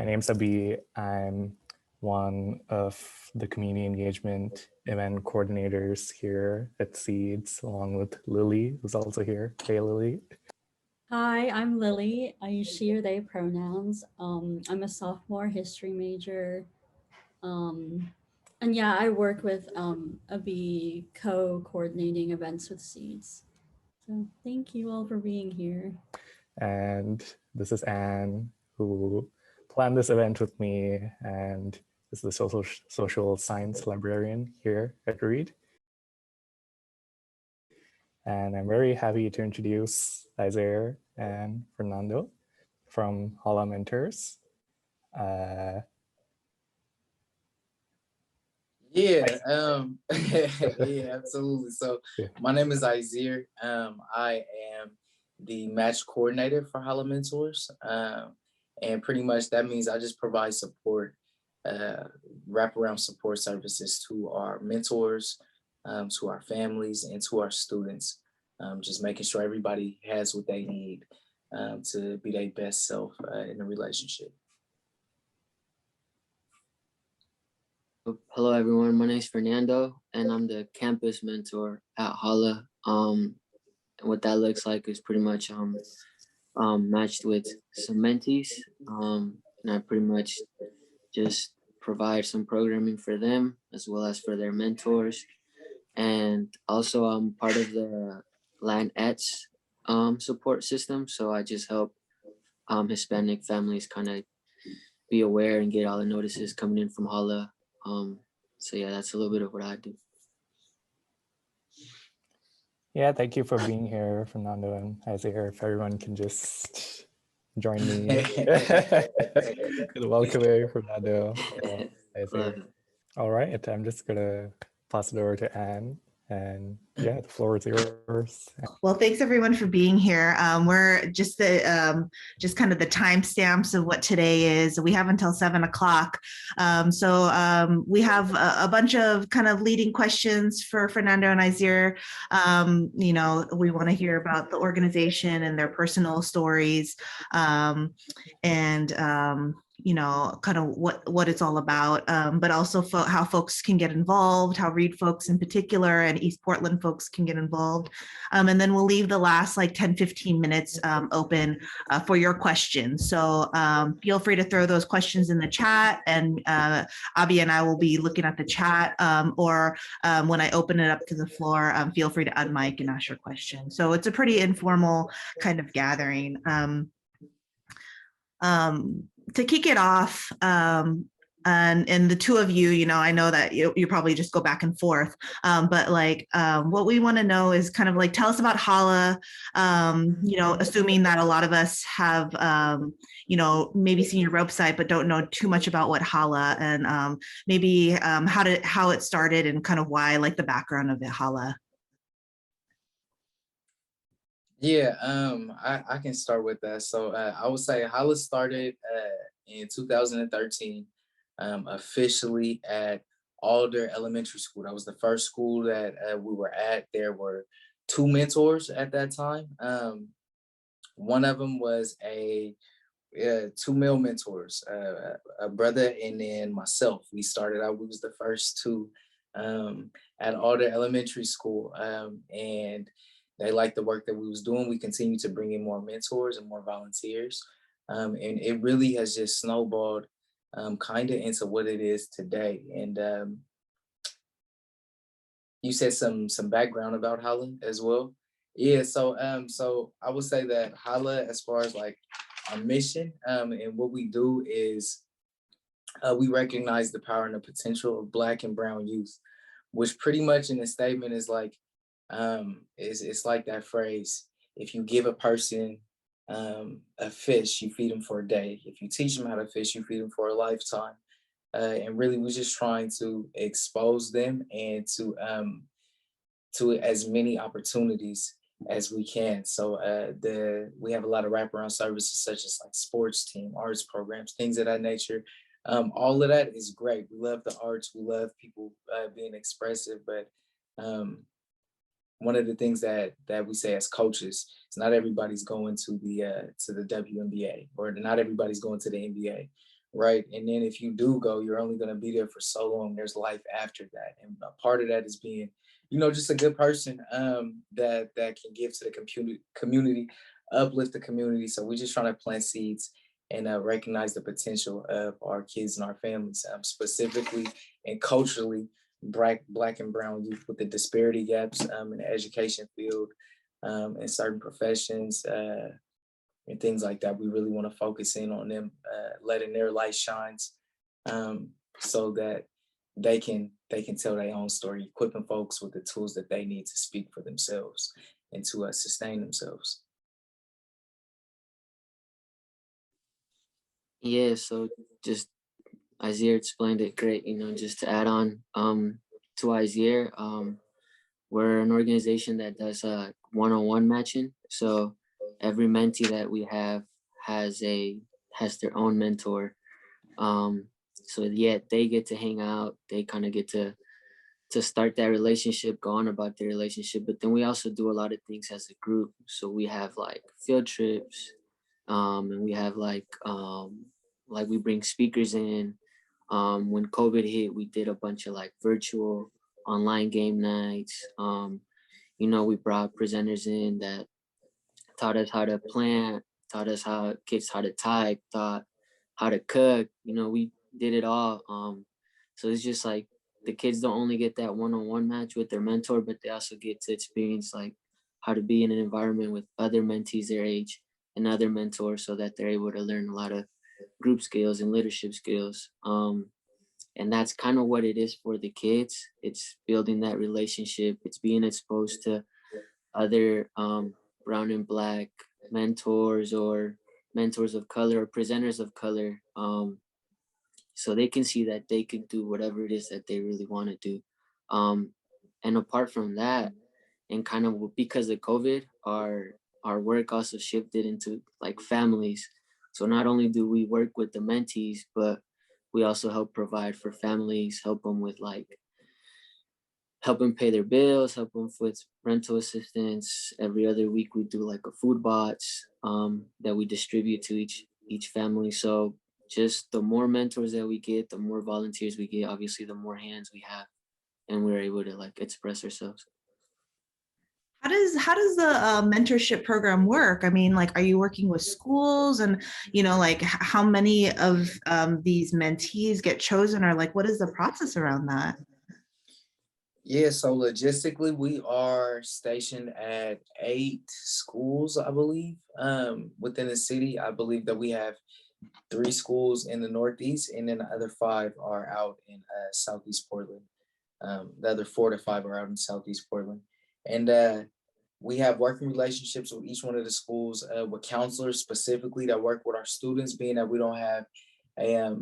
My name's Abi. I'm one of the community engagement event coordinators here at Seeds, along with Lily, who's also here. Hey, Lily. Hi, I'm Lily. I use she or they pronouns. I'm a sophomore history major. Um, and yeah, I work with Abi co-coordinating events with Seeds. So thank you all for being here. And this is Anne, who planned this event with me and is the social science librarian here at Reed. And I'm very happy to introduce Izear and Fernando from Holla Mentors. Yeah, yeah, absolutely. So Yeah. my name is Azir. I am the match coordinator for Holla Mentors. And pretty much that means I just provide support, wraparound support services to our mentors, to our families, and to our students. Just making sure everybody has what they need to be their best self in a relationship. Hello everyone, my name is Fernando and I'm the campus mentor at Holla. And what that looks like is pretty much matched with some mentees. And I pretty much just provide some programming for them as well as for their mentors. And also I'm part of the Latinx support system. So I just help Hispanic families kind of be aware and get all the notices coming in from Holla. So yeah, that's a little bit of what I do. Yeah, thank you for being here, Fernando and Izear. If everyone can just join me in welcoming Fernando and Izear. All right, I'm just gonna pass it over to Anne, and yeah, the floor is yours. Well, thanks everyone for being here. We're just just kind of the timestamps of what today is. We have until 7 o'clock. We have a bunch of kind of leading questions for Fernando and Izear. We want to hear about the organization and their personal stories, kind of what it's all about, but also how folks can get involved, how Reed folks in particular and East Portland folks can get involved. And then we'll leave the last like 10, 15 minutes open for your questions. So feel free to throw those questions in the chat, and Abi and I will be looking at the chat, or when I open it up to the floor, feel free to unmic and ask your question. So it's a pretty informal kind of gathering. To kick it off, and the two of you, I know that you probably just go back and forth, but what we want to know is kind of like, tell us about Holla, assuming that a lot of us have, maybe seen your website, but don't know too much about what Holla, and maybe how it started and kind of why, like the background of it, Holla. Yeah, I can start with that. So I would say Holla started in 2013, officially at Alder Elementary School. That was the first school that we were at. There were two mentors at that time. One of them was two male mentors, a brother and then myself. We started out, we was the first two at Alder Elementary School. And they liked the work that we was doing. We continued to bring in more mentors and more volunteers. And it really has just snowballed kind of into what it is today. And you said some background about Holla as well. Yeah, so I would say that Holla, as far as like our mission and what we do is we recognize the power and the potential of Black and Brown youth, which pretty much in a statement is like, it's like that phrase, if you give a person a fish, you feed them for a day. If you teach them how to fish, you feed them for a lifetime. And really, we're just trying to expose them and to as many opportunities as we can. So we have a lot of wraparound services such as like sports team, arts programs, things of that nature. All of that is great. We love the arts. We love people being expressive, but one of the things that we say as coaches is not everybody's going to the WNBA, or not everybody's going to the NBA. right? And then if you do go, you're only going to be there for so long. There's life after that, and a part of that is being, just a good person, that can give to the community, uplift the community. So we're just trying to plant seeds and recognize the potential of our kids and our families, specifically and culturally, black and brown youth, with the disparity gaps in the education field, in certain professions, and things like that. We really want to focus in on them, letting their light shines, so that they can tell their own story, equipping folks with the tools that they need to speak for themselves and to sustain themselves. Yeah, so just Izear explained it great. Just to add on to Izear, we're an organization that does one-on-one matching. So every mentee that we have has their own mentor. So yeah, they get to hang out. They kind of get to start that relationship, go on about their relationship. But then we also do a lot of things as a group. So we have like field trips, and we have like we bring speakers in. When COVID hit, we did a bunch of like virtual online game nights. We brought presenters in that taught us how to plant, taught us kids how to type, taught how to cook. We did it all. So it's just like the kids don't only get that one-on-one match with their mentor, but they also get to experience like how to be in an environment with other mentees their age and other mentors, so that they're able to learn a lot of group skills and leadership skills. And that's kind of what it is for the kids. It's building that relationship. It's being exposed to other brown and black mentors or mentors of color or presenters of color, so they can see that they can do whatever it is that they really want to do. And apart from that, and kind of because of COVID, our work also shifted into like families. So not only do we work with the mentees, but we also help provide for families, help them with help them pay their bills, help them with rental assistance. Every other week we do like a food box that we distribute to each family. So just the more mentors that we get, the more volunteers we get, obviously the more hands we have, and we're able to like express ourselves. How does the mentorship program work? I mean, like, are you working with schools, and like how many of these mentees get chosen, or like what is the process around that? Yeah, so logistically, we are stationed at 8 schools, I believe, within the city. I believe that we have 3 schools in the Northeast, and then the other 5 are out in Southeast Portland. The other 4 to 5 are out in Southeast Portland. And we have working relationships with each one of the schools, with counselors specifically that work with our students, being that we don't have a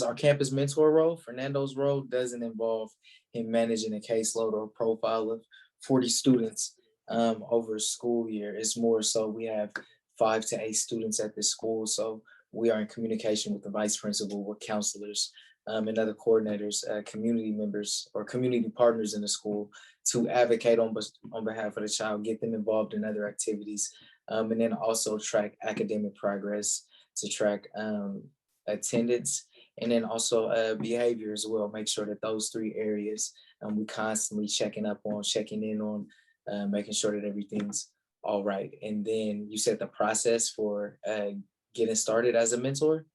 our campus mentor role. Fernando's role doesn't involve him managing a caseload or a profile of 40 students over a school year. It's more so we have 5 to 8 students at this school. So we are in communication with the vice principal, with counselors, and other coordinators, community members or community partners in the school, to advocate on behalf of the child, get them involved in other activities, and then also track academic progress, to track attendance, and then also behavior as well. Make sure that those 3 areas we constantly checking in on, making sure that everything's all right. And then you said the process for getting started as a mentor.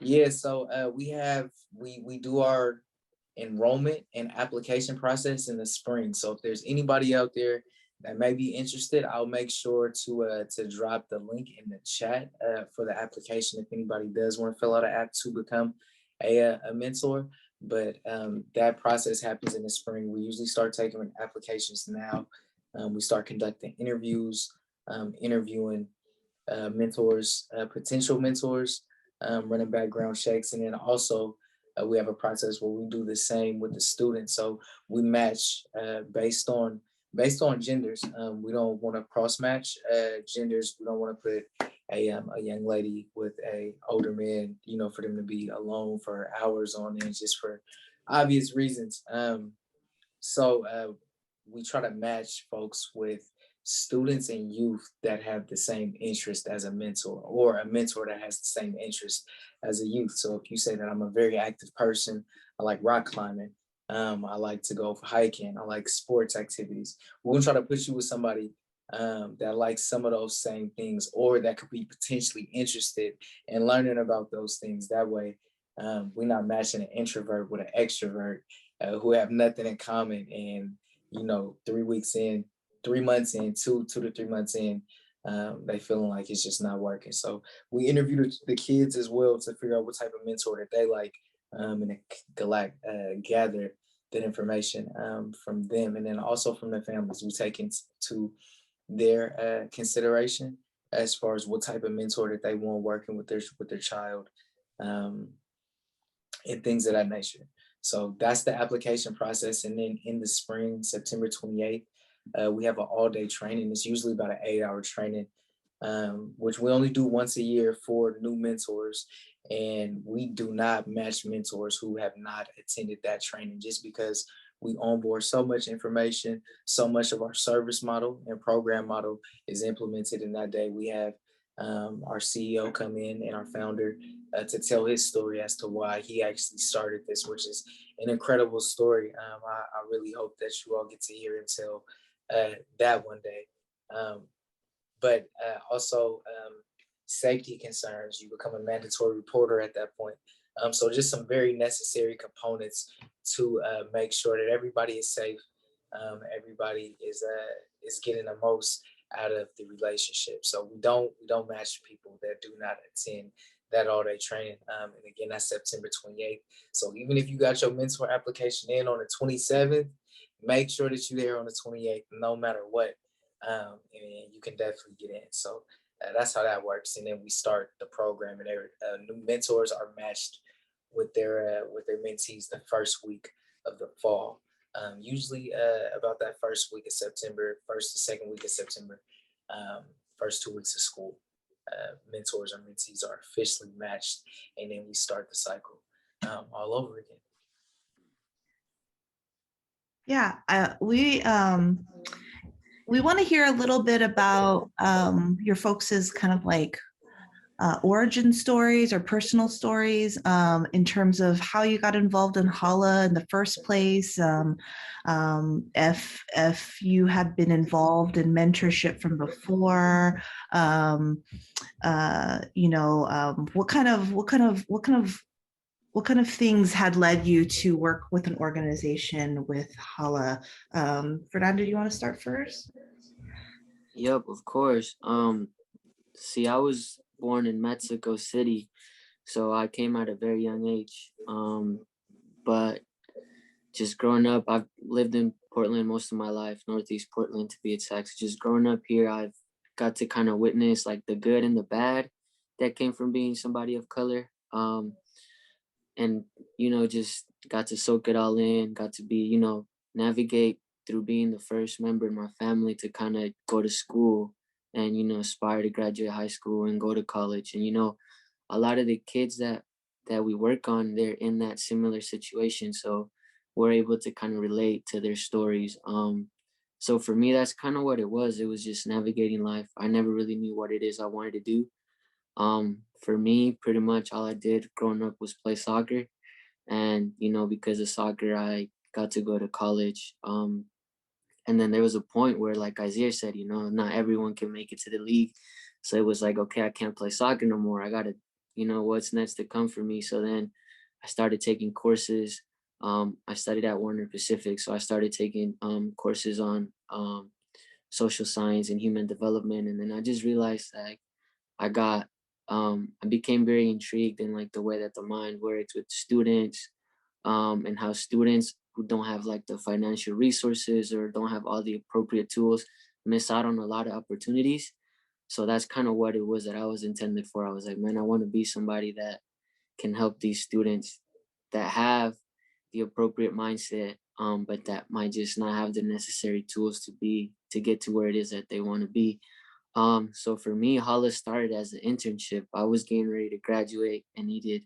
Yeah, so we do our enrollment and application process in the spring. So if there's anybody out there that may be interested, I'll make sure to drop the link in the chat for the application if anybody does want to fill out an app to become a mentor. But that process happens in the spring. We usually start taking applications now. We start conducting interviews, interviewing mentors, potential mentors, running background checks, and then also we have a process where we do the same with the students. So we match based on genders. We don't want to cross match genders. We don't want to put a young lady with a older man, for them to be alone for hours on end, just for obvious reasons. So we try to match folks with students and youth that have the same interest as a mentor, or a mentor that has the same interest as a youth. So if you say that I'm a very active person, I like rock climbing, I like to go for hiking, I like sports activities, we're gonna try to put you with somebody that likes some of those same things, or that could be potentially interested in learning about those things. That way, we're not matching an introvert with an extrovert who have nothing in common. And 3 weeks in, 3 months in, 2 to 3 months in, they feeling like it's just not working. So we interviewed the kids as well to figure out what type of mentor that they like, and gather that information from them, and then also from the families. We take into their consideration as far as what type of mentor that they want working with their child, um, and things of that nature. So that's the application process. And then in the spring, September 28th, we have an all-day training. It's usually about an 8-hour training, which we only do once a year for new mentors. And we do not match mentors who have not attended that training, just because we onboard so much information, so much of our service model and program model is implemented in that day. We have our CEO come in, and our founder, to tell his story as to why he actually started this, which is an incredible story. I really hope that you all get to hear him tell that one day. But also safety concerns. You become a mandatory reporter at that point. So just some very necessary components to make sure that everybody is safe, everybody is getting the most out of the relationship. So we don't match people that do not attend that all-day training. And again, that's September 28th. So even if you got your mentor application in on the 27th, make sure that you're there on the 28th, no matter what. And you can definitely get in. So that's how that works. And then we start the program, and new mentors are matched with their mentees the first week of the fall. Usually about that first week of September, first to second week of September, first 2 weeks of school, mentors or mentees are officially matched, and then we start the cycle all over again. Yeah, we want to hear a little bit about your folks' kind of like origin stories or personal stories, in terms of how you got involved in Holla in the first place. If you have been involved in mentorship from before, what kind of things had led you to work with an organization with Holla? Fernando, do you want to start first? Yep, of course. See, I was born in Mexico City, so I came at a very young age. But just growing up, I've lived in Portland most of my life, Northeast Portland to be exact. So just growing up here, I've got to kind of witness like the good and the bad that came from being somebody of color. And, just got to soak it all in, got to be, navigate through being the first member in my family to kind of go to school and, aspire to graduate high school and go to college. And, a lot of the kids that we work on, they're in that similar situation. So we're able to kind of relate to their stories. So for me, that's kind of what it was. It was just navigating life. I never really knew what it is I wanted to do. For me, pretty much all I did growing up was play soccer. And, because of soccer, I got to go to college. And then there was a point where, like Izear said, not everyone can make it to the league. So it was like, okay, I can't play soccer no more. I got to, what's next to come for me. So then I started taking courses. I studied at Warner Pacific. So I started taking courses on social science and human development. And then I just realized that I became very intrigued in like the way that the mind works with students, and how students who don't have like the financial resources or don't have all the appropriate tools miss out on a lot of opportunities. So that's kind of what it was that I was intended for. I was like, man, I want to be somebody that can help these students that have the appropriate mindset, but that might just not have the necessary tools to get to where it is that they want to be. So for me, Holla started as an internship. I was getting ready to graduate and needed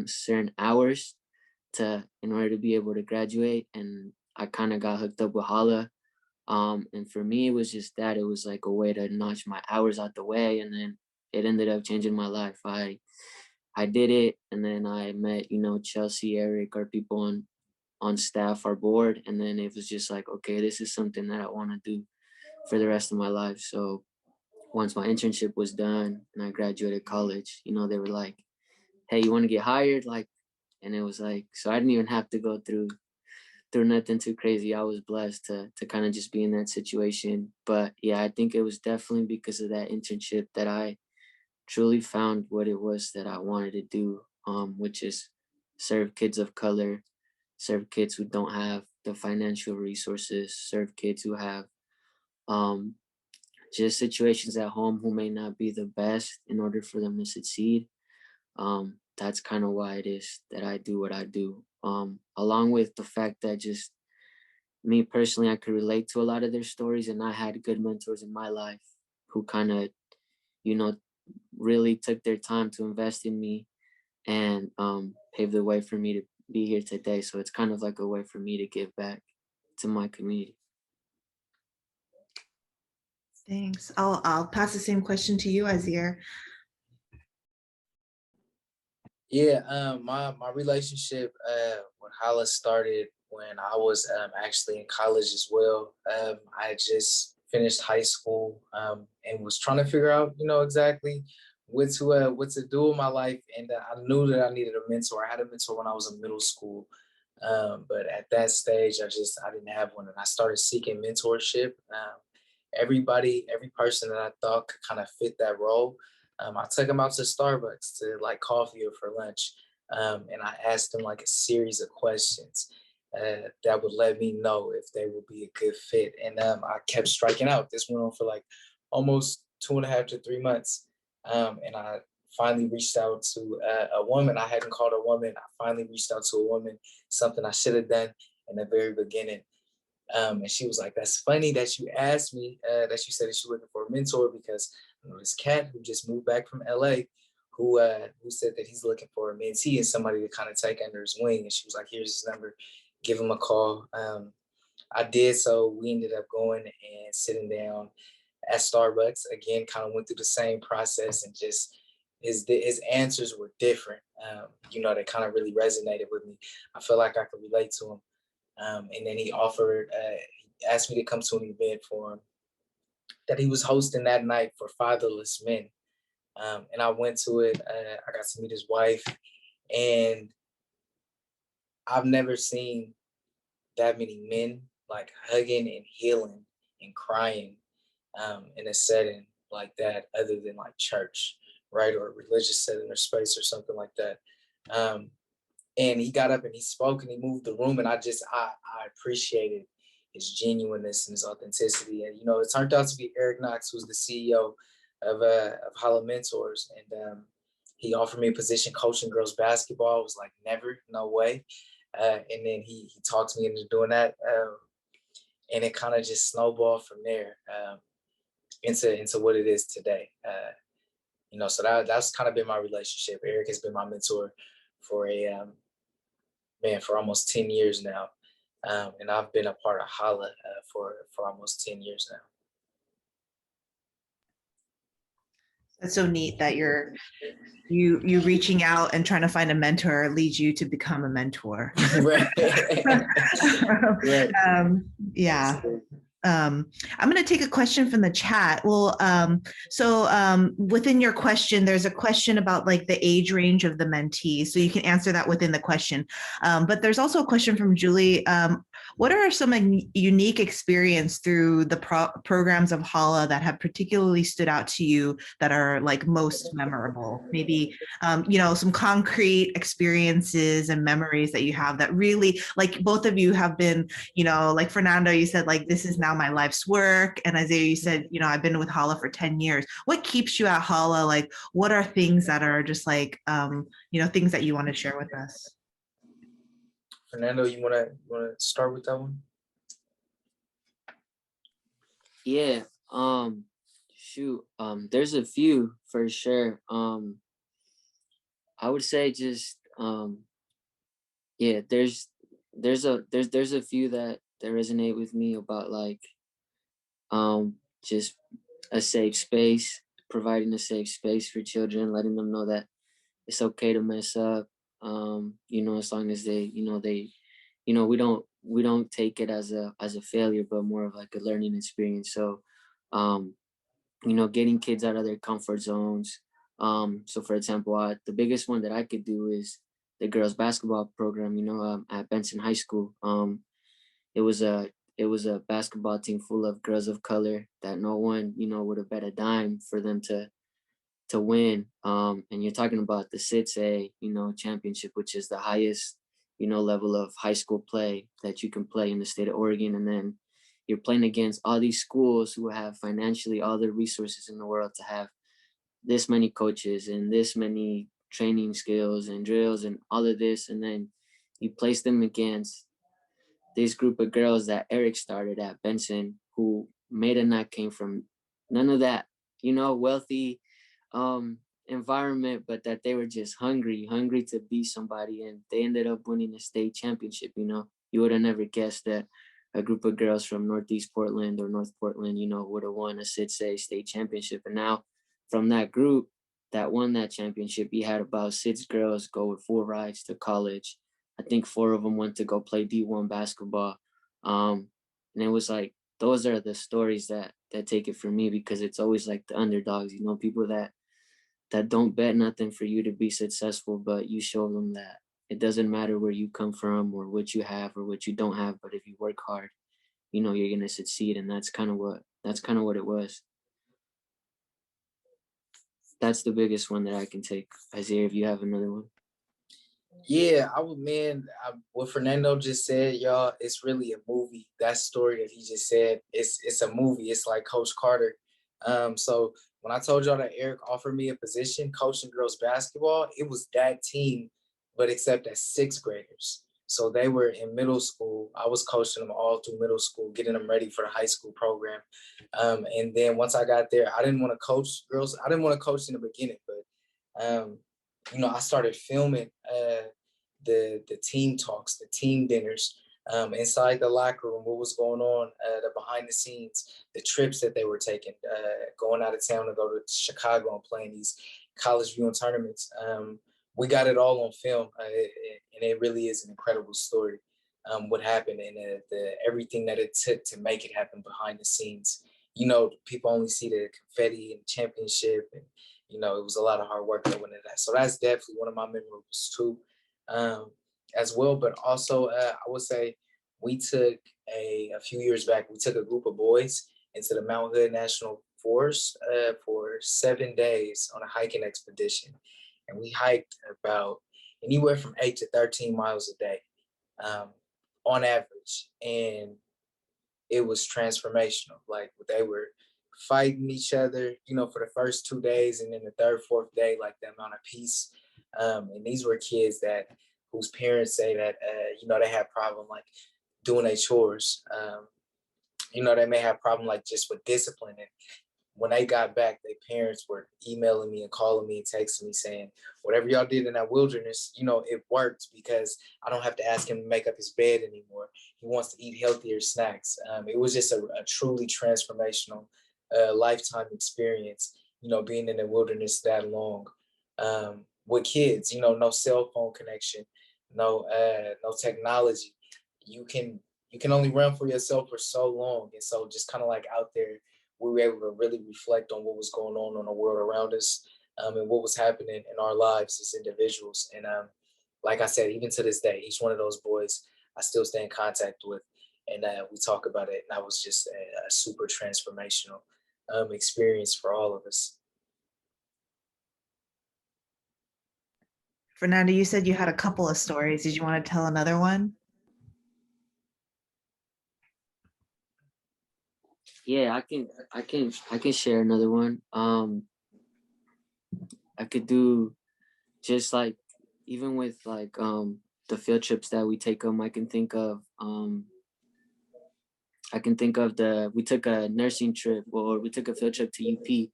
certain hours in order to be able to graduate, and I kind of got hooked up with Holla. And for me, it was just that. It was like a way to notch my hours out the way, and then it ended up changing my life. I did it, and then I met, you know, Chelsea, Eric, our people on staff, our board, and then it was just like, okay, this is something that I want to do for the rest of my life. So once my internship was done and I graduated college, you know, they were like, hey, you want to get hired? Like, and it was like, so I didn't even have to go through nothing too crazy. I was blessed to kind of just be in that situation. But yeah, I think it was definitely because of that internship that I truly found what it was that I wanted to do, which is serve kids of color, serve kids who don't have the financial resources, serve kids who have um, just situations at home who may not be the best in order for them to succeed. That's kind of why it is that I do what I do. Along with the fact that just me personally, I could relate to a lot of their stories, and I had good mentors in my life who kind of, you know, really took their time to invest in me and paved the way for me to be here today. So it's kind of like a way for me to give back to my community. Thanks. I'll pass the same question to you, Azir. Yeah, my relationship with Holla started when I was actually in college as well. I had just finished high school and was trying to figure out, you know, exactly what to do with my life. And I knew that I needed a mentor. I had a mentor when I was in middle school, but at that stage, I didn't have one, and I started seeking mentorship. Every person that I thought could kind of fit that role. I took them out to Starbucks to like coffee or for lunch. And I asked them like a series of questions that would let me know if they would be a good fit. And I kept striking out. This went on for like almost 2.5 to 3 months. And I finally reached out to a woman. I hadn't called a woman. I finally reached out to a woman, something I should have done in the very beginning. And she was like, that's funny that you asked me, that you said that you're looking for a mentor, because you know, this cat who just moved back from LA who said that he's looking for a mentee and somebody to kind of take under his wing. And she was like, here's his number, give him a call. I did. So we ended up going and sitting down at Starbucks again, kind of went through the same process, and just his answers were different. You know, they kind of really resonated with me. I felt like I could relate to him. And then he asked me to come to an event for him that he was hosting that night for fatherless men. And I went to it. I got to meet his wife, and I've never seen that many men like hugging and healing and crying in a setting like that, other than like church, right, or a religious setting or space or something like that. And he got up and he spoke and he moved the room, and I appreciated his genuineness and his authenticity. And you know, it turned out to be Eric Knox, who's the CEO of Holla Mentors, and he offered me a position coaching girls basketball. I was like, never, no way. And then he talked me into doing that, and it kind of just snowballed from there into what it is today. You know, so that's kind of been my relationship. Eric has been my mentor for for almost 10 years now. And I've been a part of Holla for almost 10 years now. That's so neat that you reaching out and trying to find a mentor leads you to become a mentor. Right. Right. Yeah. I'm going to take a question from the chat. Well, so within your question, there's a question about like the age range of the mentees. So you can answer that within the question. But there's also a question from Julie. What are some unique experience through the programs of Holla that have particularly stood out to you that are like most memorable? Maybe, you know, some concrete experiences and memories that you have that really, like both of you have been, you know, like Fernando, you said like, this is now my life's work. And Izear, you said, you know, I've been with Holla for 10 years. What keeps you at Holla? Like, what are things that are just like, you know, things that you want to share with us? Fernando, you wanna start with that one? Yeah. Shoot. There's a few for sure. I would say just yeah, there's a few that resonate with me about like just a safe space, providing a safe space for children, letting them know that it's okay to mess up. As long as we don't take it as a failure, but more of like a learning experience. So, getting kids out of their comfort zones. So for example, the biggest one that I could do is the girls basketball program, at Benson High School. It was a basketball team full of girls of color that no one, would have bet a dime for them to win. And you're talking about the 6A, championship, which is the highest, level of high school play that you can play in the state of Oregon. And then you're playing against all these schools who have financially all the resources in the world to have this many coaches and this many training skills and drills and all of this. And then you place them against this group of girls that Eric started at Benson, who made and not came from none of that, wealthy environment, but that they were just hungry to be somebody, and they ended up winning a state championship. You would have never guessed that a group of girls from Northeast Portland or North Portland, would have won a 6A state championship. And now from that group that won that championship, you had about 6 girls go with full rides to college. I think 4 of them went to go play D1 basketball. And it was like, those are the stories that take it for me, because it's always like the underdogs, people that don't bet nothing for you to be successful, but you show them that it doesn't matter where you come from or what you have or what you don't have, but if you work hard, you're going to succeed. And that's kind of what it was. That's the biggest one that I can take. Isaiah, if you have another one. Yeah, what Fernando just said, y'all, it's really a movie. That story that he just said, it's a movie. It's like Coach Carter. So when I told y'all that Eric offered me a position coaching girls basketball, it was that team, but except as 6th graders. So they were in middle school. I was coaching them all through middle school, getting them ready for the high school program. And then once I got there, I didn't want to coach girls. I didn't want to coach in the beginning, but I started filming the team talks, the team dinners, inside the locker room, what was going on, the behind the scenes, the trips that they were taking, going out of town to go to Chicago and playing these college viewing tournaments. We got it all on film, and it really is an incredible story. What happened and everything that it took to make it happen behind the scenes. People only see the confetti and championship, and it was a lot of hard work that went into that. So that's definitely one of my memories too, as well. But also, I would say we took a few years back, we took a group of boys into the Mount Hood National Forest for 7 days on a hiking expedition. And we hiked about anywhere from 8 to 13 miles a day on average. And it was transformational. Like, they were fighting each other, for the first 2 days, and then the third, fourth day, like the amount of peace. And these were kids whose parents say that, they have problem like doing their chores. They may have problem like just with discipline. And when they got back, their parents were emailing me and calling me and texting me saying, whatever y'all did in that wilderness, it worked, because I don't have to ask him to make up his bed anymore. He wants to eat healthier snacks. It was just a truly transformational lifetime experience, being in the wilderness that long with kids, no cell phone connection, no technology. You can only run for yourself for so long. And so just kind of like out there, we were able to really reflect on what was going on in the world around us, and what was happening in our lives as individuals. And like I said, even to this day, each one of those boys I still stay in contact with, and we talk about it. And that was just a super transformational experience for all of us. Fernando, you said you had a couple of stories. Did you want to tell another one? Yeah, I can share another one. I could do just like, even with like the field trips that we take them. I can think of we took a nursing trip, or we took a field trip to UP,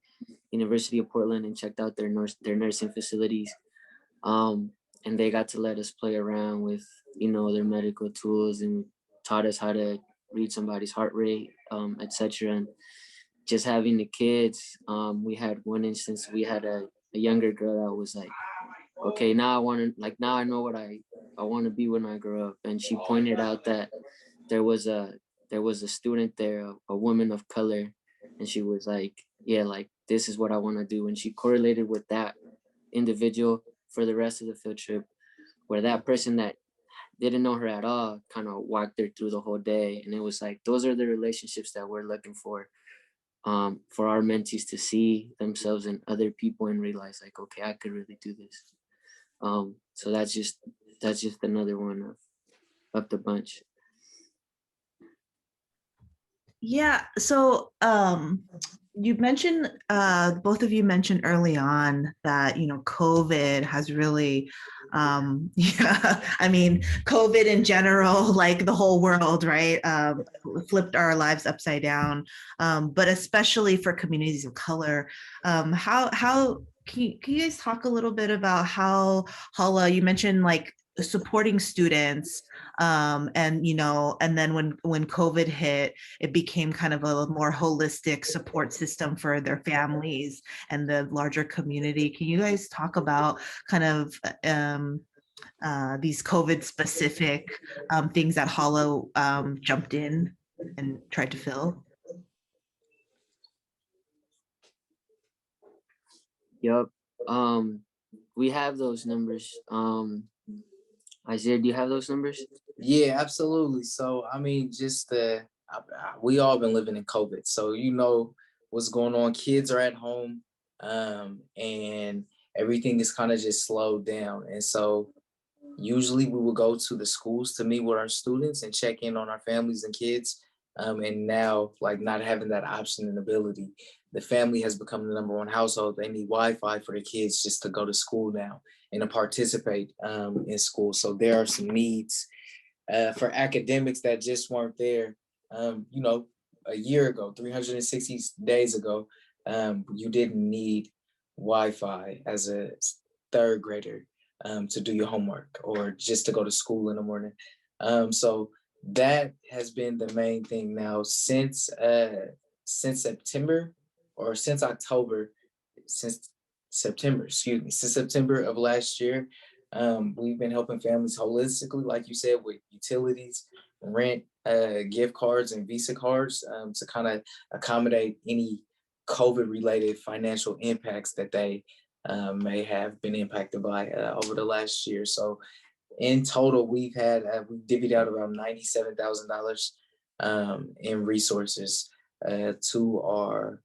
University of Portland, and checked out their nursing facilities. And they got to let us play around with, their medical tools, and taught us how to read somebody's heart rate, etc. And just having the kids, we had one instance, we had a younger girl that was like, okay, now I want to, like, now I know what I want to be when I grow up. And she pointed out that there was a student there, a woman of color, and she was like, yeah, like, this is what I want to do. And she correlated with that individual for the rest of the field trip, where that person that didn't know her at all kind of walked her through the whole day. And it was like, those are the relationships that we're looking for our mentees to see themselves in other people and realize, like, okay, I could really do this. So that's just another one of the bunch. Yeah. So you mentioned, both of you mentioned early on that, COVID has really, yeah, I mean, COVID in general, like the whole world, right, flipped our lives upside down, but especially for communities of color. How can you guys talk a little bit about how Holla, you mentioned like supporting students, and and then when COVID hit, it became kind of a more holistic support system for their families and the larger community. Can you guys talk about kind of these COVID specific things that Hollow jumped in and tried to fill? Yep. We have those numbers. Izear, do you have those numbers? Yeah, absolutely. So, I mean, just we all been living in COVID. So, what's going on. Kids are at home, and everything is kind of just slowed down. And so, usually we will go to the schools to meet with our students and check in on our families and kids. And now, like, not having that option and ability, the family has become the number one household. They need Wi-Fi for the kids just to go to school now and to participate in school. So there are some needs for academics that just weren't there. A year ago, 360 days ago, you didn't need Wi-Fi as a third grader to do your homework or just to go to school in the morning. So that has been the main thing now since September, or since October, since September of last year. We've been helping families holistically, like you said, with utilities, rent, gift cards, and Visa cards to kind of accommodate any COVID-related financial impacts that they may have been impacted by over the last year. So in total, we divvied out about $97,000 in resources to our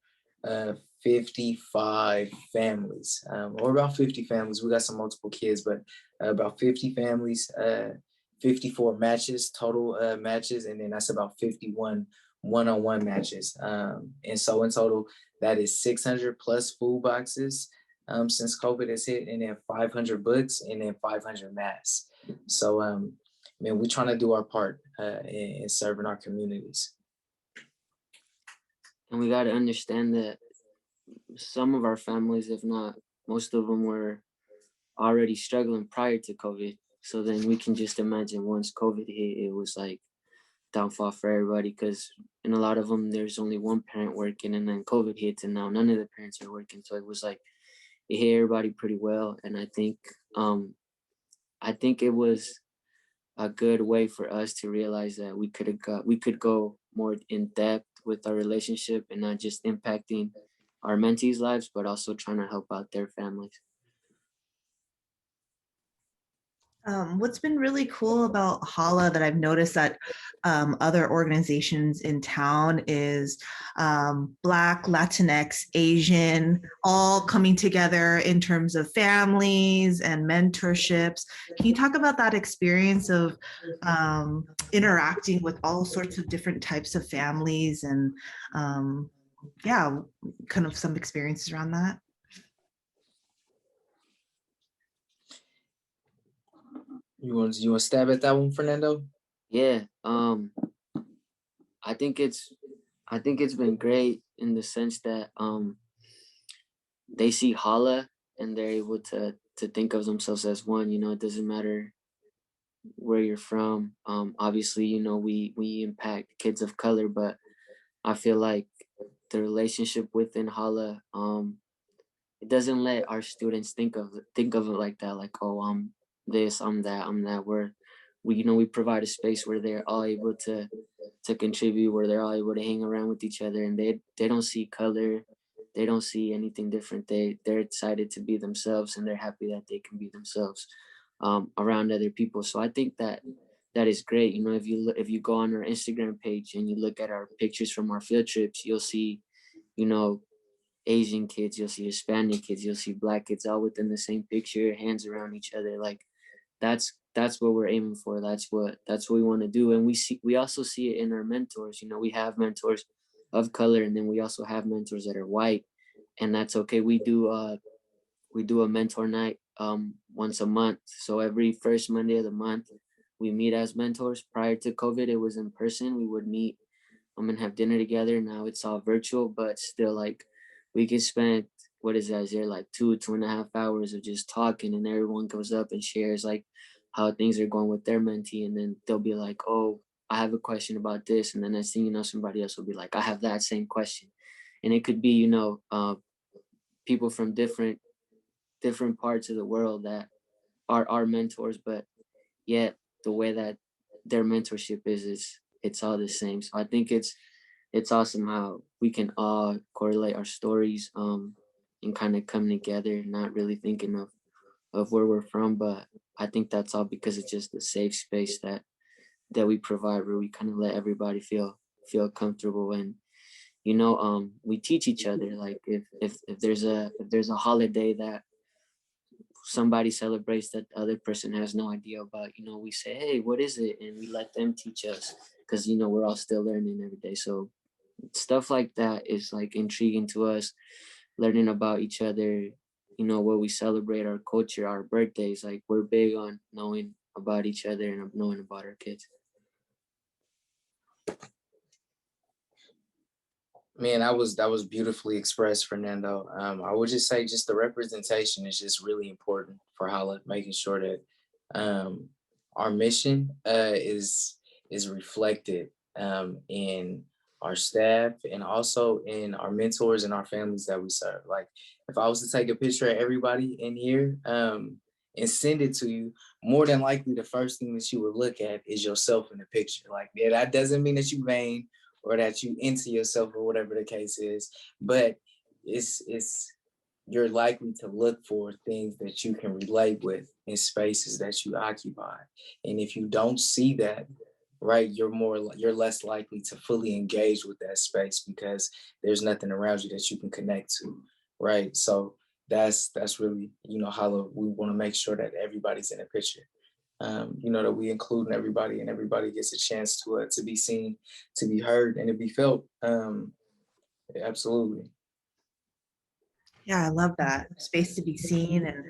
55 families, or about 50 families. We got some multiple kids, but about 50 families, 54 matches, total matches, and then that's about 51 one-on-one matches. And so in total, that is 600 plus food boxes since COVID has hit, and then 500 books, and then 500 masks. So, we're trying to do our part in serving our communities. And we got to understand that some of our families, if not most of them, were already struggling prior to COVID. So then we can just imagine once COVID hit, it was like downfall for everybody, because in a lot of them, there's only one parent working, and then COVID hits and now none of the parents are working. So it was like, it hit everybody pretty well. And I think it was a good way for us to realize that we could go more in depth with our relationship and not just impacting our mentees' lives, but also trying to help out their families. What's been really cool about Holla that I've noticed that other organizations in town is Black, Latinx, Asian, all coming together in terms of families and mentorships. Can you talk about that experience of interacting with all sorts of different types of families and kind of some experiences around that? You want to stab at that one, Fernando? Yeah. I think it's been great in the sense that they see Holla and they're able to think of themselves as one. It doesn't matter where you're from. Obviously, you know, we impact kids of color, but I feel like the relationship within Holla, it doesn't let our students think of it like that, like, oh, I'm this, I'm that, I'm that. Where we, you know, we provide a space where they're all able to contribute, where they're all able to hang around with each other, and they don't see color, they don't see anything different. They're excited to be themselves, and they're happy that they can be themselves around other people. So I think that that is great. You know, if you go on our Instagram page and you look at our pictures from our field trips, you'll see, you know, Asian kids, you'll see Hispanic kids, you'll see Black kids, all within the same picture, hands around each other. Like that's what we're aiming for. That's what we want to do. And we also see it in our mentors. You know, we have mentors of color, and then we also have mentors that are white, and that's okay. We do a mentor night once a month. So every first Monday of the month, we meet as mentors. Prior to COVID, it was in person. We would meet and have dinner together. Now it's all virtual, but still, like, we can spend, what is that, Azir, like 2.5 hours of just talking, and everyone goes up and shares like how things are going with their mentee, and then they'll be like, oh, I have a question about this, and then next thing you know, somebody else will be like, I have that same question. And it could be, you know, people from different parts of the world that are our mentors, but yet the way that their mentorship is it's all the same. So I think it's awesome how we can all correlate our stories and kind of come together, not really thinking of where we're from, but I think that's all because it's just a safe space that we provide, where we kind of let everybody feel comfortable. And you know, we teach each other, like, if there's a holiday that somebody celebrates that the other person has no idea about, you know, we say, hey, what is it? And we let them teach us, because, you know, we're all still learning every day. So stuff like that is like intriguing to us, learning about each other, you know, what we celebrate, our culture, our birthdays. Like, we're big on knowing about each other and knowing about our kids. Man, that was beautifully expressed, Fernando. I would just say, just the representation is just really important for Holla, making sure that our mission is reflected in our staff, and also in our mentors and our families that we serve. Like, if I was to take a picture of everybody in here and send it to you, more than likely the first thing that you would look at is yourself in the picture. Like, yeah, that doesn't mean that you vain or that you into yourself or whatever the case is, but it's you're likely to look for things that you can relate with in spaces that you occupy. And if you don't see that, right, you're less likely to fully engage with that space, because there's nothing around you that you can connect to, right? So that's really, you know, how we want to make sure that everybody's in a picture. You know, that we include everybody, and everybody gets a chance to be seen, to be heard, and to be felt. Absolutely. Yeah, I love that space to be seen, and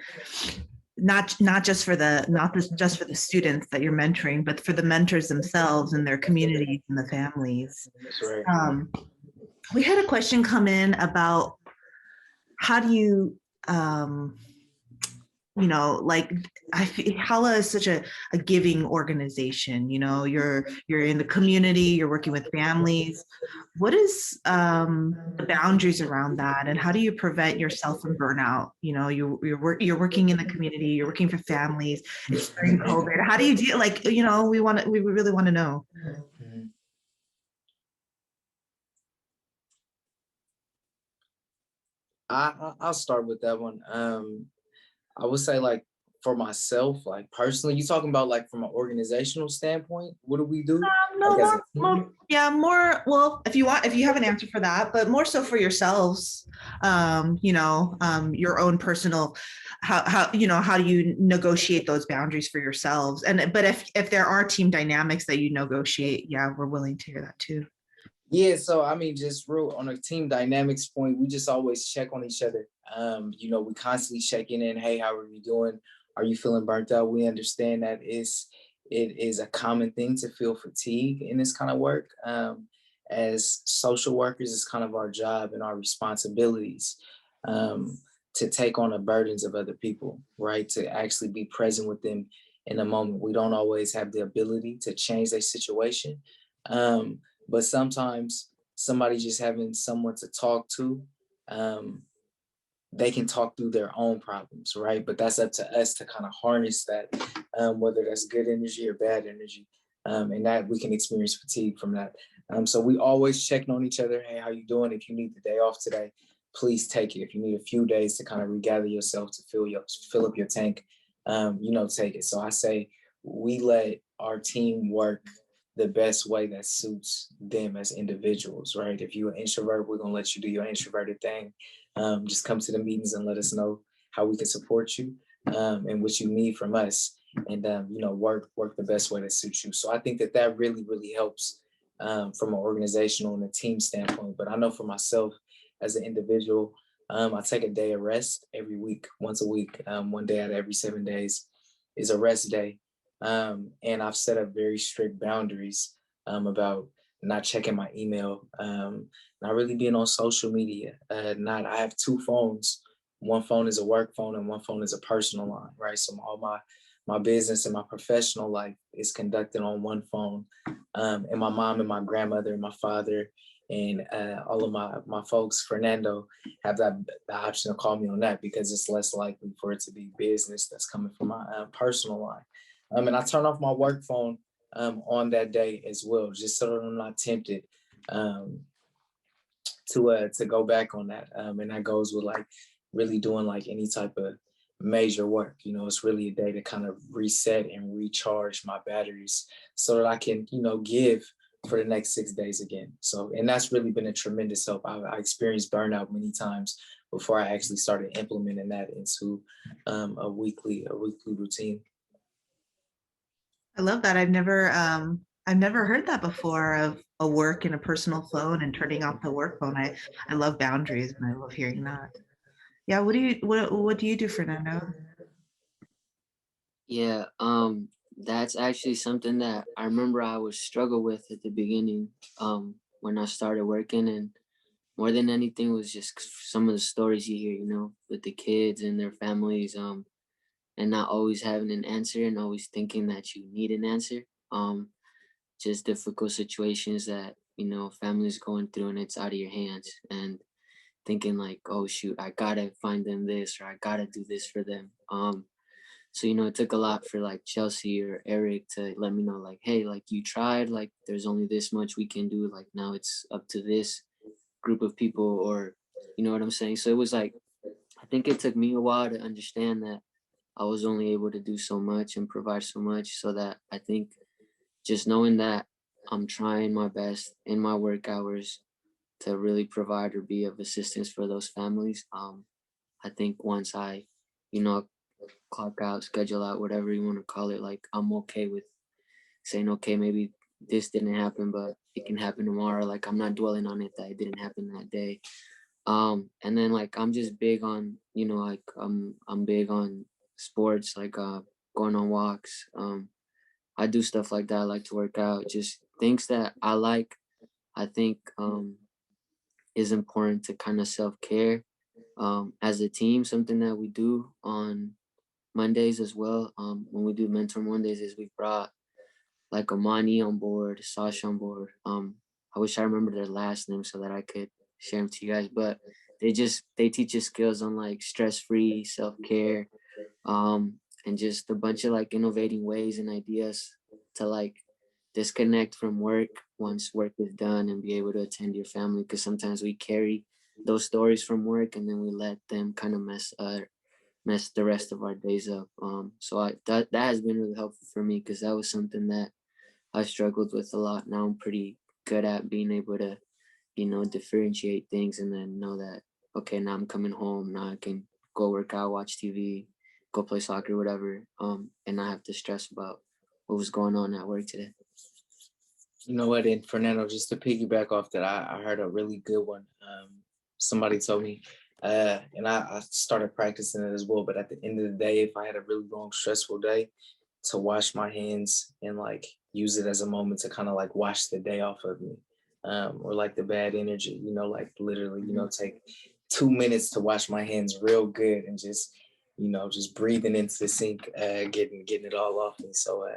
not just for the students that you're mentoring, but for the mentors themselves and their communities and the families. That's right. We had a question come in about how do you you know, like, I feel Holla is such a giving organization. You know, you're in the community, you're working with families. What is the boundaries around that, and how do you prevent yourself from burnout? You know, you're working in the community, you're working for families. It's during COVID. How do you deal? Like, you know, we really want to know. I'll start with that one. I would say, like, for myself, like personally, you talking about like from an organizational standpoint, what do we do? No, Like, more. Well, if you have an answer for that, but more so for yourselves. You know, your own personal, how you know, how do you negotiate those boundaries for yourselves? And but if there are team dynamics that you negotiate, yeah, we're willing to hear that too. Yeah, so I mean, just real on a team dynamics point, we just always check on each other. You know, we constantly checking in. Hey, how are you doing? Are you feeling burnt out? We understand that it is a common thing to feel fatigue in this kind of work. As social workers, it's kind of our job and our responsibilities to take on the burdens of other people, right? To actually be present with them in the moment. We don't always have the ability to change their situation. But sometimes somebody just having someone to talk to, they can talk through their own problems, right? But that's up to us to kind of harness that, whether that's good energy or bad energy, and that we can experience fatigue from that. So we always checking on each other. Hey, how you doing? If you need the day off today, please take it. If you need a few days to kind of regather yourself to fill up your tank, take it. So I say we let our team work the best way that suits them as individuals, right? If you're an introvert, we're gonna let you do your introverted thing. Just come to the meetings and let us know how we can support you, and what you need from us, and work the best way that suits you. So I think that really, really helps, from an organizational and a team standpoint. But I know for myself as an individual, I take a day of rest every week, once a week. One day out of every 7 days is a rest day. And I've set up very strict boundaries, about not checking my email, not really being on social media. I have 2 phones. One phone is a work phone and one phone is a personal line, right? So all my business and my professional life is conducted on one phone. And my mom and my grandmother and my father and all of my folks, Fernando, have the option to call me on that, because it's less likely for it to be business that's coming from my personal line. And I turn off my work phone on that day as well, just so that I'm not tempted to go back on that. And that goes with like really doing like any type of major work. It's really a day to kind of reset and recharge my batteries so that I can, give for the next 6 days again. So, and that's really been a tremendous help. I experienced burnout many times before I actually started implementing that into a weekly routine. I love that. I've never heard that before, of a work and a personal phone and turning off the work phone. I love boundaries and I love hearing that. Yeah, what do you do, Fernando? Yeah, that's actually something that I remember I would struggle with at the beginning, when I started working, and more than anything was just some of the stories you hear, with the kids and their families, and not always having an answer and always thinking that you need an answer. Just difficult situations that, families going through and it's out of your hands, and thinking like, oh shoot, I gotta find them this, or I gotta do this for them. So, it took a lot for like Chelsea or Eric to let me know, like, hey, like you tried, like there's only this much we can do. Like now it's up to this group of people, or you know what I'm saying? So it was like, I think it took me a while to understand that I was only able to do so much and provide so much. So that I think just knowing that I'm trying my best in my work hours to really provide or be of assistance for those families. I think once I, clock out, schedule out, whatever you want to call it, like I'm okay with saying, okay, maybe this didn't happen, but it can happen tomorrow. Like I'm not dwelling on it that it didn't happen that day. And then like I'm just big on, like I'm big on sports, like going on walks. I do stuff like that. I like to work out, just things that I like. I think is important to kind of self-care as a team. Something that we do on Mondays as well, when we do Mentor Mondays, is we brought like Amani on board, Sasha on board. I wish I remember their last name so that I could share them to you guys, but they teach us skills on like stress-free self-care, and just a bunch of like innovating ways and ideas to like disconnect from work once work is done and be able to attend your family, because sometimes we carry those stories from work and then we let them kind of mess the rest of our days up. So that has been really helpful for me, because that was something that I struggled with a lot. Now I'm pretty good at being able to, differentiate things and then know that, okay, now I'm coming home. Now I can go work out, watch TV, go play soccer, whatever. And not have to stress about what was going on at work today. You know what, and Fernando, just to piggyback off that, I heard a really good one. Somebody told me, and I started practicing it as well, but at the end of the day, if I had a really long, stressful day, to wash my hands and like use it as a moment to kind of like wash the day off of me, or like the bad energy, like literally, take 2 minutes to wash my hands real good and just, just breathing into the sink, getting it all off me. So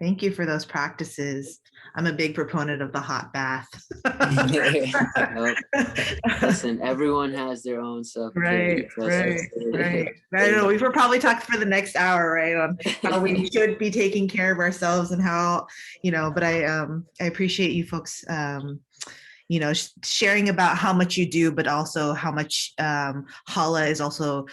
thank you for those practices. I'm a big proponent of the hot bath. Listen, everyone has their own Right. I know we could probably talk for the next hour, right, on how we should be taking care of ourselves and how, but I appreciate you folks, sharing about how much you do, but also how much Holla is also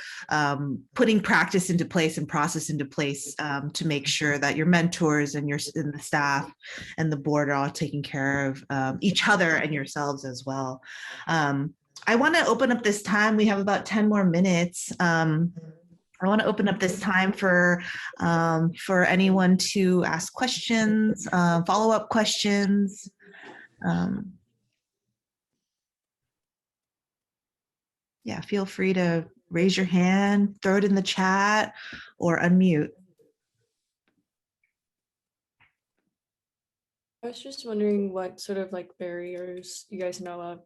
putting practice into place and process into place to make sure that your mentors and the staff and the board are all taking care of each other and yourselves as well. I want to open up this time. We have about 10 more minutes. I want to open up this time for anyone to ask questions, follow-up questions. Yeah, feel free to raise your hand, throw it in the chat, or unmute. I was just wondering what sort of like barriers you guys know of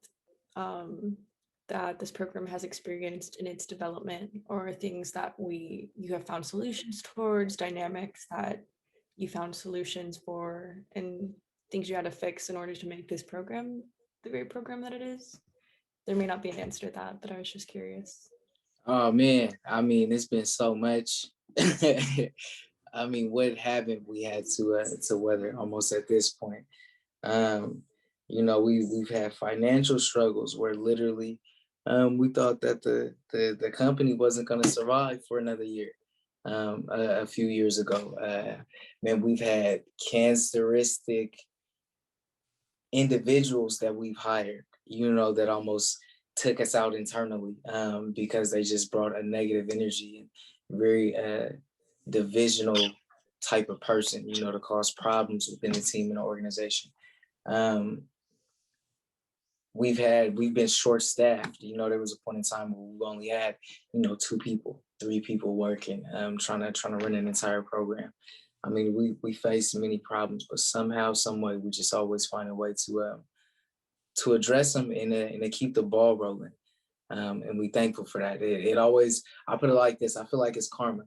that this program has experienced in its development, or things that you have found solutions towards, dynamics that you found solutions for, and things you had to fix in order to make this program the great program that it is. There may not be an answer to that, but I was just curious. Oh man, I mean, it's been so much. I mean, what haven't we had to weather almost at this point? We've had financial struggles where literally we thought that the company wasn't going to survive for another year. A few years ago, man, we've had canceristic individuals that we've hired, that almost took us out internally because they just brought a negative energy and very divisional type of person, to cause problems within the team and the organization. We've been short staffed. There was a point in time where we only had, 2 people, 3 people working, trying to run an entire program. I mean, we faced many problems, but somehow, some way, we just always find a way to address them and to keep the ball rolling. And we thankful for that. It always, I put it like this, I feel like it's karma.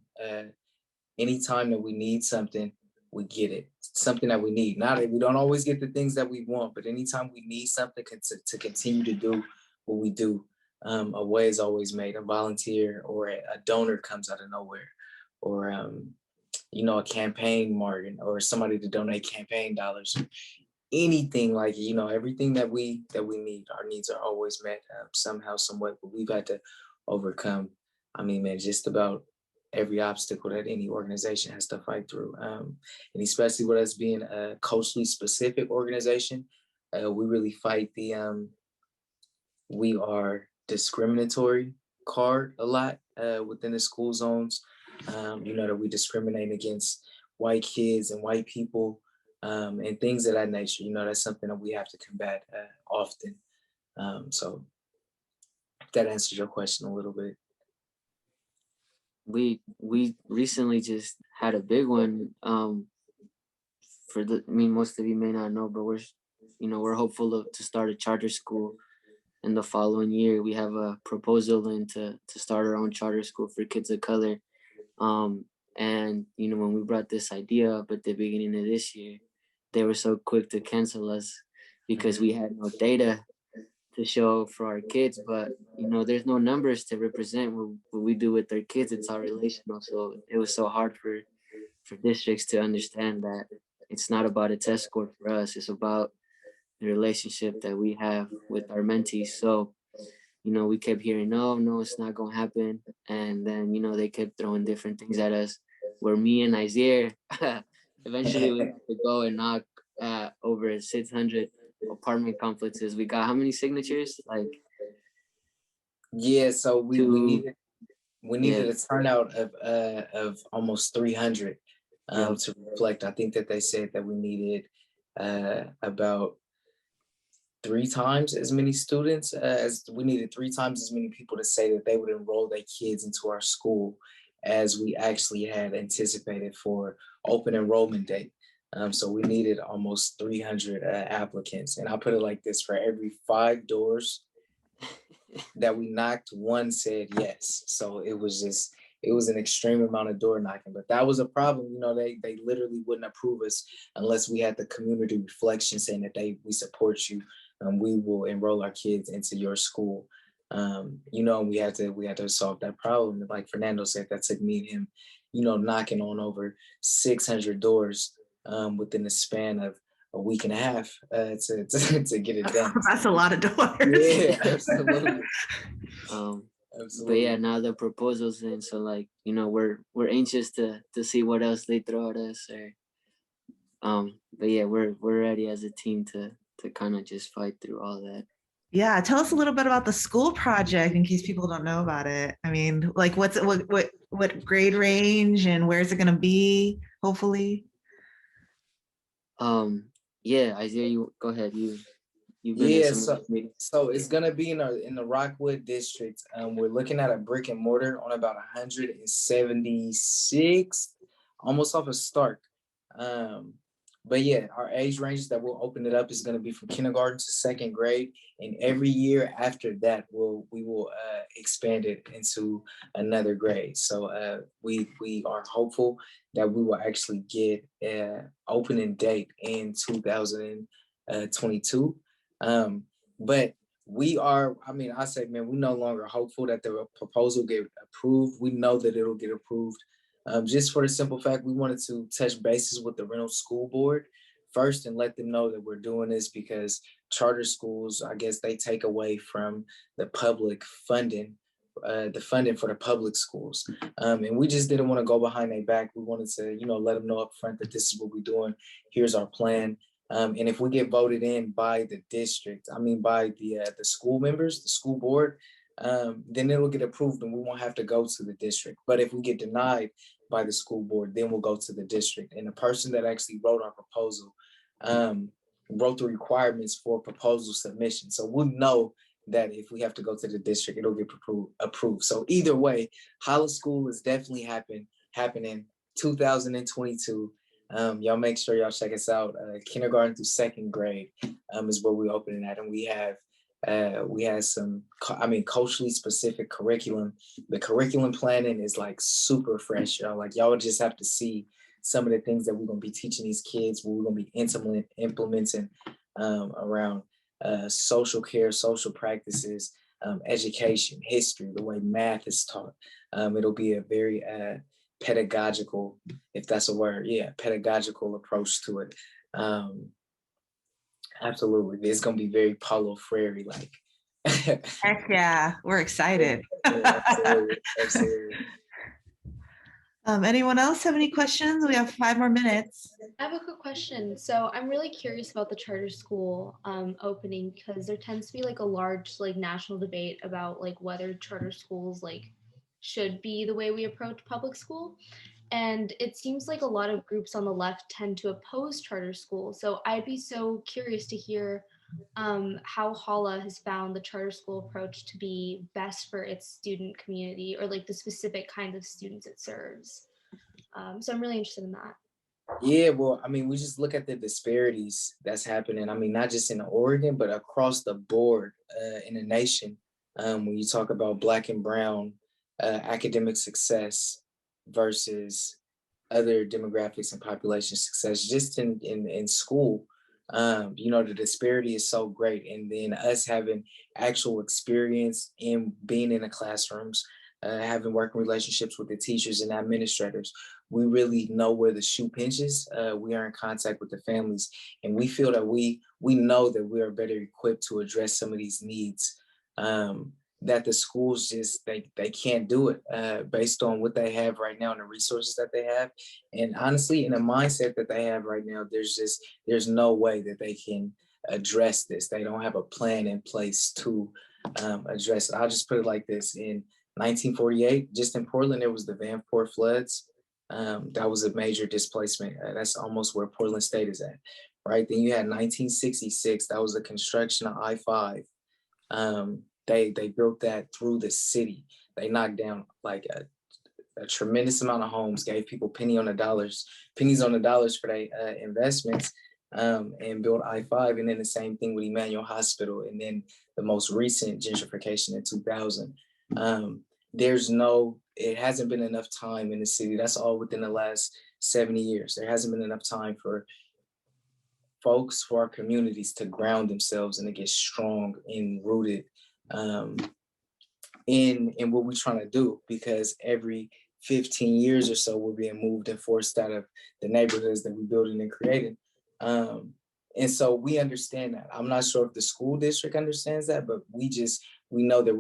Anytime that we need something, we get it. Something that we need. We don't always get the things that we want, but anytime we need something to continue to do what we do, a way is always made. A volunteer or a donor comes out of nowhere, or a campaign margin, or somebody to donate campaign dollars. Anything like, everything that we need, our needs are always met somehow, some way. But we've had to overcome, I mean, man, just about every obstacle that any organization has to fight through. And especially with us being a culturally specific organization, we really fight the we are discriminatory card a lot within the school zones. That we discriminate against white kids and white people. And things of that nature, that's something that we have to combat often. So if that answers your question a little bit. We recently just had a big one. Most of you may not know, but we're hopeful to start a charter school in the following year. We have a proposal in to start our own charter school for kids of color. And when we brought this idea up at the beginning of this year, they were so quick to cancel us because we had no data to show for our kids. But there's no numbers to represent what we do with their kids. It's all relational. So it was so hard for districts to understand that it's not about a test score for us. It's about the relationship that we have with our mentees. So we kept hearing, no, it's not gonna happen. And then they kept throwing different things at us, where me and Izear eventually we had to go and knock over 600 apartment complexes. We got how many signatures? So we needed a turnout of almost 300 to reflect. I think that they said that we needed about 3 times as many students as we needed 3 times as many people to say that they would enroll their kids into our school as we actually had anticipated for open enrollment date. So we needed almost 300 applicants. And I'll put it like this: for every 5 doors that we knocked, one said yes. So it was an extreme amount of door knocking, but that was a problem. You know, they literally wouldn't approve us unless we had the community reflection saying that we support you and we will enroll our kids into your school. You know, we had to solve that problem. Like Fernando said, that took me and him, you know, knocking on over 600 doors within the span of a week and a half to get it done. That's a lot of doors. Yeah, absolutely. But yeah, now the proposal's in, so like, you know, we're anxious to see what else they throw at us. But yeah, we're ready as a team to kind of just fight through all that. Yeah, tell us a little bit about the school project in case people don't know about it. I mean, like what grade range and where's it going to be? Hopefully. Yeah, Izear, you go ahead. You've been Yeah, in some meetings. so it's gonna be in the Rockwood district. We're looking at a brick and mortar on about 176, almost off of Stark. But yeah, our age range that we'll open it up is gonna be from kindergarten to second grade, and every year after that, we will expand it into another grade. So we are hopeful that we will actually get an opening date in 2022. But we are, I mean, I say, man, we're no longer hopeful that the proposal get approved. We know that it'll get approved. Just for the simple fact, we wanted to touch bases with the Reynolds School Board first and let them know that we're doing this because charter schools, I guess they take away from the public funding, the funding for the public schools. And we just didn't want to go behind their back. We wanted to, you know, let them know up front that this is what we're doing. Here's our plan. And if we get voted in by the district, I mean, by the school members, the school board, then it'll get approved and we won't have to go to the district. But if we get denied by the school board, then we'll go to the district. And the person that actually wrote our proposal wrote the requirements for proposal submission. So we'll know that if we have to go to the district, it'll get approved. So either way, Holla School is definitely happening 2022. Y'all make sure y'all check us out. Kindergarten through second grade is where we're opening at, and we have some, I mean, culturally specific curriculum. The curriculum planning is like super fresh, y'all. Like y'all just have to see some of the things that we're gonna be teaching these kids. What we're gonna be implementing around social care, social practices, education, history, the way math is taught. It'll be a very pedagogical, if that's a word, pedagogical approach to it. Absolutely, it's gonna be very Paulo Freire like. Heck yeah, we're excited. Yeah, absolutely, absolutely. Anyone else have any questions? We have 5 more minutes. I have a quick question. So I'm really curious about the charter school opening because there tends to be like a large like national debate about like whether charter schools like should be the way we approach public school. And it seems like a lot of groups on the left tend to oppose charter schools. So I'd be so curious to hear how Holla has found the charter school approach to be best for its student community or like the specific kinds of students it serves. So I'm really interested in that. Yeah, well, I mean, we just look at the disparities that's happening. I mean, not just in Oregon, but across the board in the nation. When you talk about Black and Brown academic success versus other demographics and population success, just in school, you know, the disparity is so great. And then us having actual experience in being in the classrooms, having working relationships with the teachers and administrators, we really know where the shoe pinches. We are in contact with the families, and we feel that we know that we are better equipped to address some of these needs that the schools just they can't do it based on what they have right now and the resources that they have. And honestly, in the mindset that they have right now, there's no way that they can address this. They don't have a plan in place to address it. I'll just put it like this: in 1948, just in Portland, there was the Vanport floods. That was a major displacement. That's almost where Portland State is at, right? Then you had 1966. That was the construction of I-5. They built that through the city. They knocked down like a tremendous amount of homes, gave people pennies on the dollars for their investments. and built I-5, and then the same thing with Emmanuel Hospital, and then the most recent gentrification in 2000. It hasn't been enough time in the city. That's all within the last 70 years. There hasn't been enough time for folks, for our communities to ground themselves and to get strong and rooted in what we're trying to do, because every 15 years or so, we're being moved and forced out of the neighborhoods that we're building and creating. And so we understand that. I'm not sure if the school district understands that, but we know that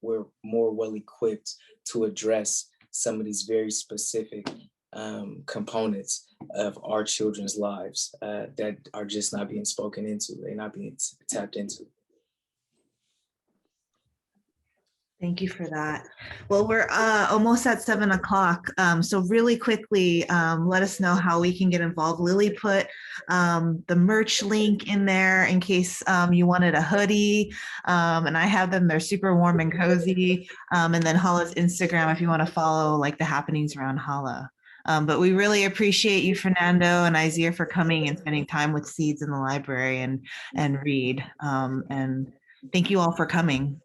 we're more well equipped to address some of these very specific components of our children's lives that are just not being spoken into, they're not being tapped into. Thank you for that. Well, we're almost at 7 o'clock. So really quickly, let us know how we can get involved. Lily put the merch link in there in case you wanted a hoodie. And I have them, they're super warm and cozy. And then Holla's Instagram if you want to follow like the happenings around Holla. But we really appreciate you, Fernando and Izear, for coming and spending time with Seeds in the library and Read. And thank you all for coming.